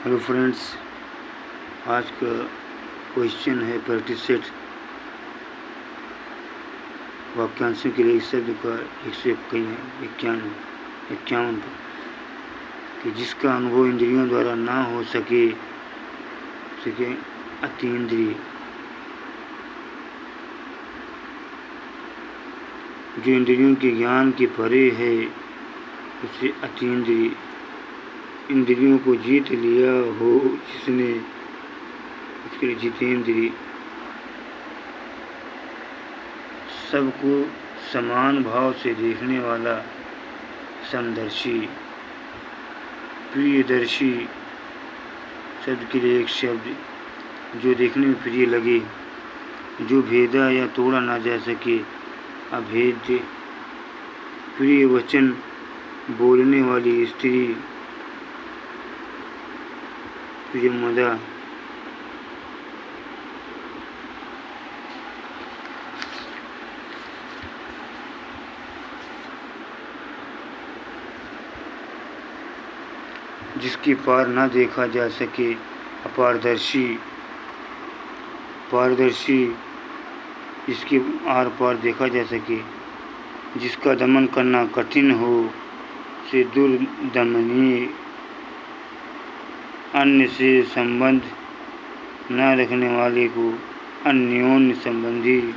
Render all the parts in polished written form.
Hello friends, आज का question है प्रैक्टिस सेट वाक्यांशों के लिए शब्द का 151 पर कि जिसका अनुभव इंद्रियों द्वारा ना हो सके अतीन्द्रिय। जो इंद्रियों के ज्ञान के परे है उसे अतीन्द्रिय। इंद्रियों को जीत लिया हो जिसने, उसके लिए जितेंद्रिय। सबको समान भाव से देखने वाला समदर्शी। प्रियदर्शी शब्द के लिए एक शब्द जो देखने में प्रिय लगे, जो भेदा या तोड़ा ना जा सके, अभेद्य। प्रिय वचन बोलने वाली स्त्री, प्रियमदा। जिसके पार ना देखा जा सके, अपारदर्शी। पारदर्शी जिसके आर पार देखा जा सके, जिसका दमन करना कठिन हो से दुर्दमनीय। अन्य से संबंध न रखने वाले को अन्योन्य संबंधी।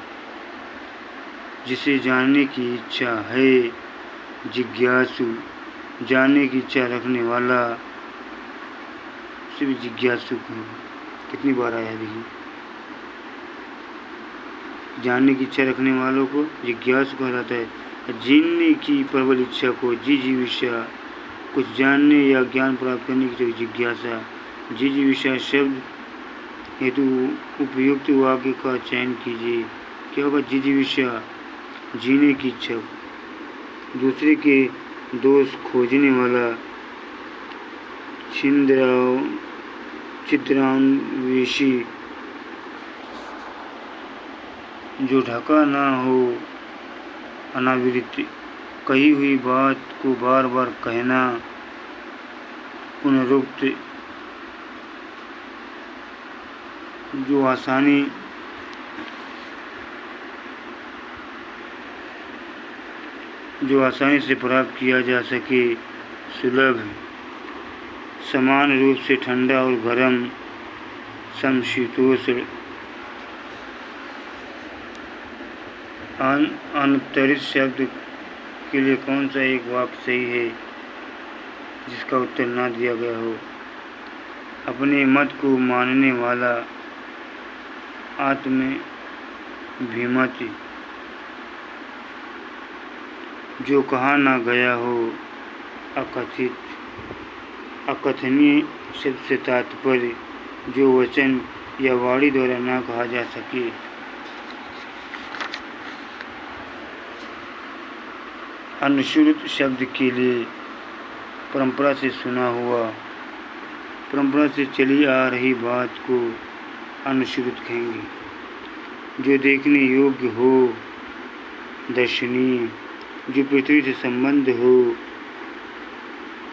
जिसे जानने की इच्छा है, जिज्ञासु। जानने की इच्छा रखने वाला सिर्फ जिज्ञासु को। कितनी बार आया देखिए, जानने की इच्छा रखने वालों को जिज्ञासु कहा जाता है। जीने की प्रबल इच्छा को जिजीविषा। कुछ जानने या ज्ञान प्राप्त करने की जिज्ञासा। जिजीविषा शब्द हेतु उपयुक्त वाक्य का चयन कीजिए। क्या होगा? जिजीविषा जीने की इच्छा, दूसरे के दोष खोजने वाला, छिद्रान्वेषी, जो ढका ना हो, अनावृत्ति। कही हुई बात को बार बार कहना, पुनरुक्त। जो आसानी से प्राप्त किया जा सके, सुलभ। समान रूप से ठंडा और गर्म, समशीतोष्ण। अनंतरित शब्द के लिए कौन सा एक वाक्य सही है जिसका उत्तर ना दिया गया हो? अपने मत को मानने वाला, आत्मभिमति। जो कहा ना गया हो, अकथित। अकथनीय शब्द से तात्पर्य जो वचन या वाणी द्वारा ना कहा जा सके। अनुश्रुत शब्द के लिए परंपरा से सुना हुआ, परंपरा से चली आ रही बात को अनुश्रुत कहेंगे। जो देखने योग्य हो, दर्शनीय। जो पृथ्वी से संबंध हो,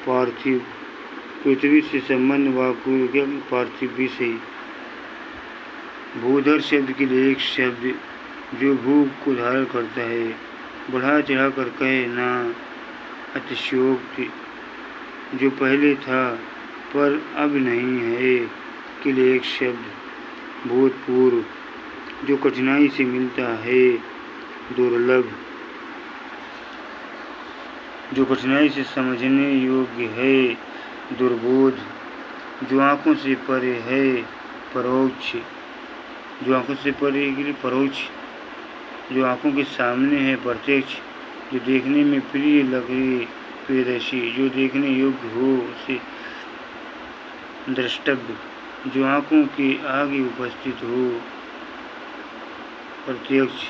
पार्थिव। पृथ्वी से संबंध वाक्य पार्थिव भी सही। भूधर शब्द के लिए एक शब्द जो भूख को धारण करता है, बढ़ा चढ़ा कर कहे ना, अतिशयोक्ति। जो पहले था पर अब नहीं है के लिए एक शब्द भूतपूर्व। जो कठिनाई से मिलता है, दुर्लभ। जो कठिनाई से समझने योग्य है, दुर्बोध। जो आँखों से परे है, परोक्ष। जो आँखों से परे के लिए परोक्ष। जो आँखों के सामने है, प्रत्यक्ष। जो देखने में प्रिय लगे, प्रियदर्शी। जो देखने योग्य हो उसे द्रष्टव्य। जो आँखों के आगे उपस्थित हो, प्रत्यक्ष।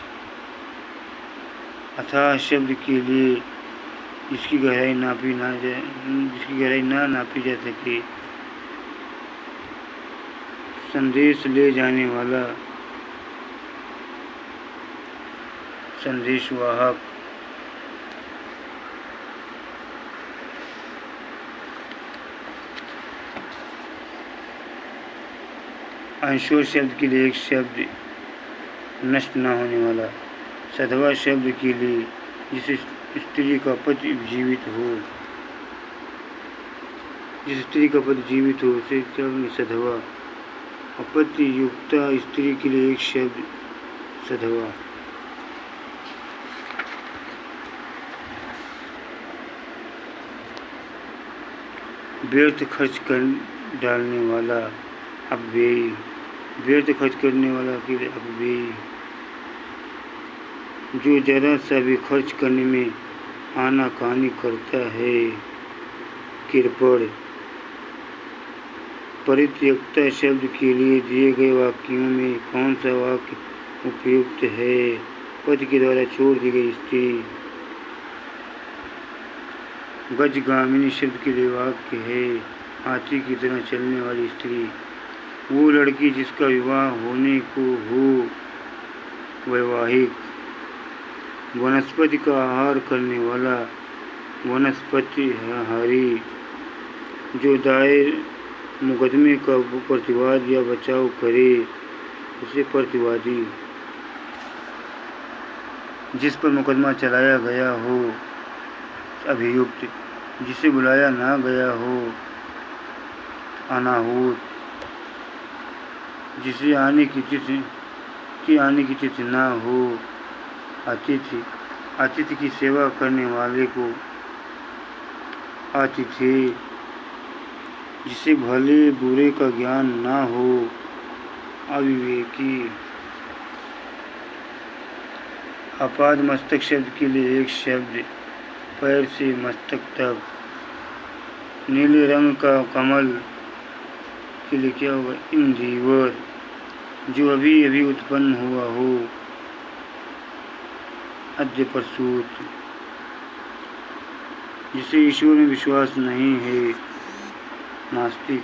अथाह शब्द के लिए जिसकी गहराई ना नापी जा सके, संदेश ले जाने वाला, संदेशवाहक। अंशोर शब्द के लिए एक शब्द नष्ट न होने वाला। सधवा शब्द के लिए जिस स्त्री का पति जीवित हो, जिस स्त्री का पति जीवित हो उसे सधवा। अपत्य युक्ता स्त्री के लिए एक शब्द सधवा। व्यर्थ खर्च कर डालने वाला अपव्ययी, व्यर्थ खर्च करने वाला के लिए अपव्ययी। जो जरा सा भी खर्च करने में आनाकानी करता है, कृपण। परित्यक्ता शब्द के लिए दिए गए वाक्यों में कौन सा वाक्य उपयुक्त है? पति के द्वारा छोड़ दी गई स्त्री। गजगामिनी शब्द के लिए वाक्य है हाथी की तरह चलने वाली स्त्री। वो लड़की जिसका विवाह होने को हो, वैवाहिक। वनस्पति का आहार करने वाला वनस्पति हारी। जो दायर मुकदमे का प्रतिवाद या बचाव करे उसे प्रतिवादी। जिस पर मुकदमा चलाया गया हो, अभियुक्त। जिसे बुलाया ना गया हो, अनाहूत। जिसे आने की तिथि ना हो, अतिथि। अतिथि की सेवा करने वाले को अतिथि। जिसे भले बुरे का ज्ञान ना हो, अविवेकी। अपाद मस्तक शब्द के लिए एक शब्द पैर से मस्तक तक। नीले रंग का कमल के लिए क्या होगा? इंद्रिवर। जो अभी अभी उत्पन्न हुआ हो, अद्य प्रसूत। जिसे ईश्वर में विश्वास नहीं है, नास्तिक।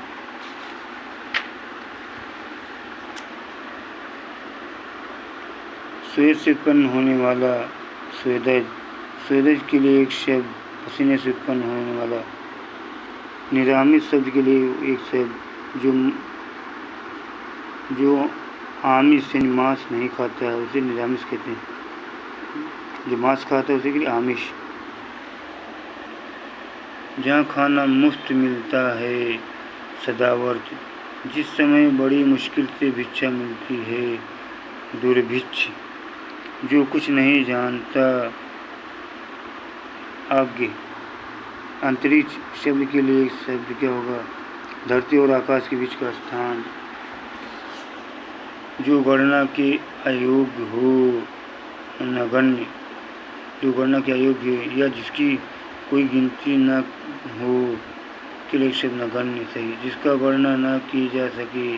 स्वेद से उत्पन्न होने वाला स्वेदज। स्वेदज के लिए एक शब्द पसीने से उत्पन्न होने वाला। निरामित शब्द के लिए एक शब्द जो आमिष यानी मांस नहीं खाता है उसे निरामिष कहते हैं। जो मांस खाता है उसे के लिए आमिष। जहाँ खाना मुफ्त मिलता है, सदावर्त। जिस समय बड़ी मुश्किल से भिक्षा मिलती है, दुर्भिक्ष। जो कुछ नहीं जानता, आज्ञ। अंतरिक्ष शब्द के लिए एक शब्द क्या होगा? धरती और आकाश के बीच का स्थान। जो गणना के अयोग्य हो, नगण्य। जो गणना के अयोग्य है या जिसकी कोई गिनती न हो, के लिए शब्द नगण्य सही। जिसका गणना न की जा सके,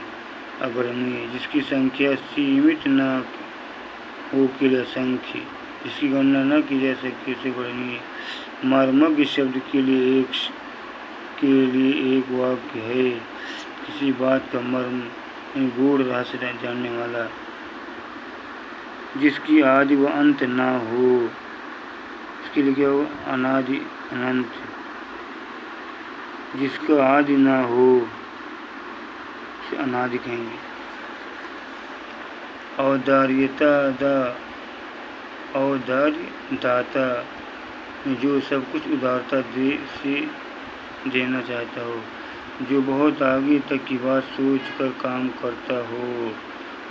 अगणनीय। जिसकी संख्या सीमित न हो, के लिए असंख्य। जिसकी गणना न की जा सके उसे गणनीय। मर्मज्ञ शब्द के लिए एक वाक्य है किसी बात का मर्म गूढ़ रहस्य जानने वाला। जिसकी आदि व अंत ना हो, इसके लिए क्या होगा? अनादि अनंत। जिसका आदि ना हो उसे अनादि कहेंगे। औदार्यता औदार्य दाता। जो सब कुछ उदारता से देना चाहता हो। जो बहुत आगे तक की बात सोच कर काम करता हो,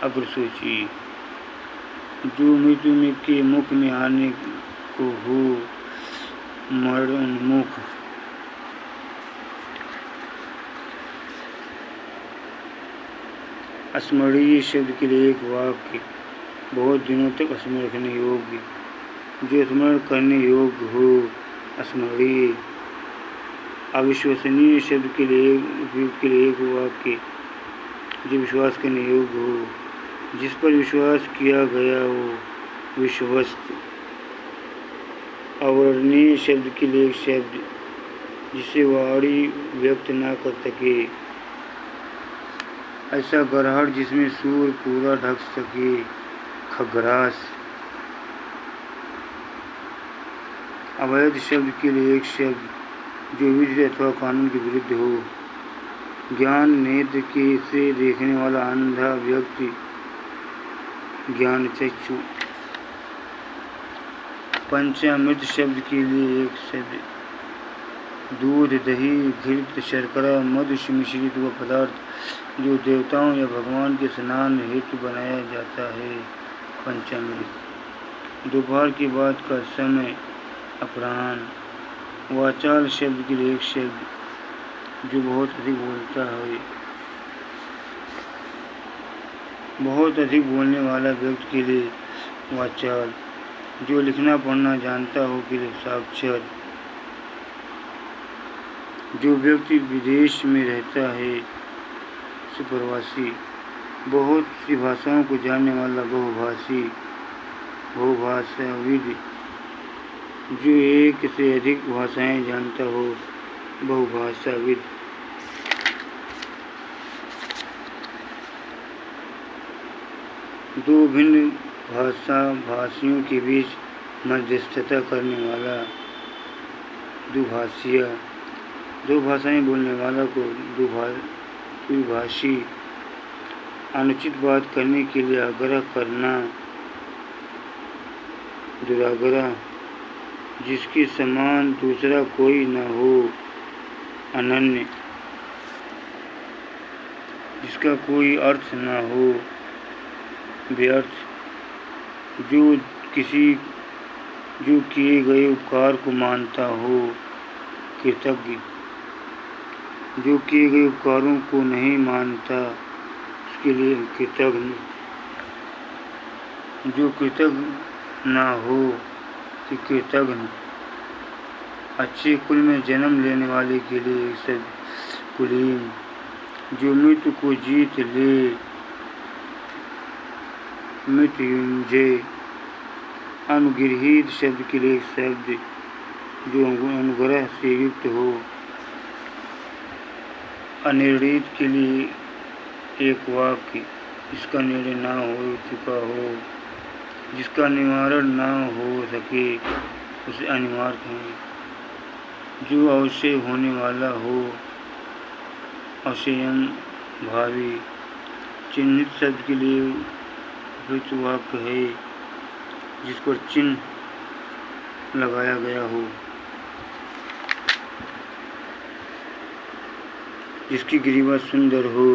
अग्रसूची। जो मृत्यु के मुख में आने को हो, मरणोन्मुख। स्मरणीय शब्द के लिए एक वाक्य बहुत दिनों तक स्मरण रखने योग्य। जो स्मरण करने योग्य हो, स्मरणीय। अविश्वसनीय शब्द के लिए उपयुक्त के लिए एक वाक्य जो विश्वास करने योग्य हो। जिस पर विश्वास किया गया हो, विश्वस्त। अवर्णनीय शब्द के लिए एक शब्द जिसे वाणी व्यक्त ना कर सके। ऐसा ग्रहण जिसमें सूर्य पूरा ढक सके, खग्रास। अवैध शब्द के लिए एक शब्द जो विधि अथवा कानून के विरुद्ध हो, ज्ञान नेत्र के से देखने वाला अंधा व्यक्ति ज्ञान चक्षु। पंचामृत शब्द के लिए एक शब्द दूध, दही, घृत, शर्करा, मधु से मिश्रित हुआ पदार्थ जो देवताओं या भगवान के स्नान हेतु बनाया जाता है। पंचामृत। दोपहर के बाद का समय अपराह्न। वाचाल शब्द के लिए एक शब्द जो बहुत अधिक बोलता है, बहुत अधिक बोलने वाला व्यक्ति के लिए वाचाल। जो लिखना पढ़ना जानता हो के लिए साक्षर। जो व्यक्ति विदेश में रहता है सुप्रवासी। बहुत सी भाषाओं को जानने वाला बहुभाषी। बहुभाषाविद। जो एक से अधिक भाषाएं जानता हो बहुभाषाविद। दो भिन्न भाषियों के बीच मध्यस्थता करने वाला दुभाषिया। दो भाषाएं बोलने वाला को द्विभाषी। अनुचित बात करने के लिए आग्रह करना दुराग्रह। जिसके समान दूसरा कोई न हो अनन्य। जिसका कोई अर्थ न हो व्यर्थ। जो किए गए उपकार को मानता हो कृतज्ञ। जो किए गए उपकारों को नहीं मानता उसके लिए कृतज्ञ। जो कृतज्ञ न हो कि कृतज्ञ। अच्छे कुल में जन्म लेने वाले के लिए सब कुलीन। जो मृत्यु को जीत ले मृत्युंजय। अनुगृहीत शब्द के लिए शब्द जो अनुग्रह से युक्त हो। अनिर्णित के लिए एक वाक्य जिसका निर्णय ना हो चुका हो। जिसका निवारण ना हो सके उसे अनिवार्य कहेंगे। जो अवश्य होने वाला हो अवश्यम भावी। चिन्हित शब्द के लिए उपयुक्त वाक्य है जिस पर चिन्ह लगाया गया हो। जिसकी ग्रीवा सुंदर हो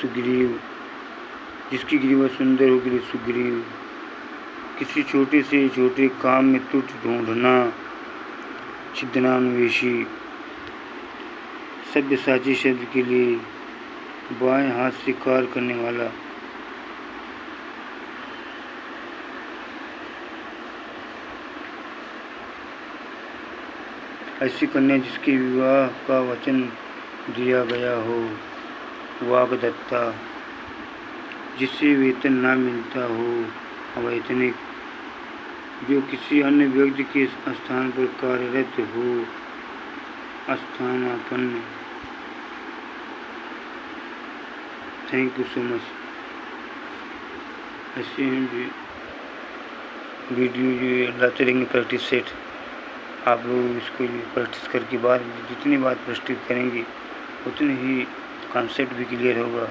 सुग्रीव। जिसकी ग्रीवा सुंदर हो के लिए सुग्रीव। किसी छोटे से छोटे काम में त्रुटि ढूंढना छिद्रान्वेषी। सब्यसाची शब्द के लिए बाएं हाथ से कार्य करने वाला। ऐसी कन्या जिसके विवाह का वचन दिया गया हो वाग्दत्ता। जिससे वेतन ना मिलता हो अवैतनिक। जो किसी अन्य व्यक्ति के स्थान पर कार्यरत हो स्थानापन्न। Thank you so much. ऐसे हैं जो वीडियो जो लाते रहेंगे प्रैक्टिस सेट। आप लोग इसको प्रैक्टिस करके बाद जितनी बात प्रस्तुत करेंगे उतनी ही कॉन्सेप्ट भी क्लियर होगा।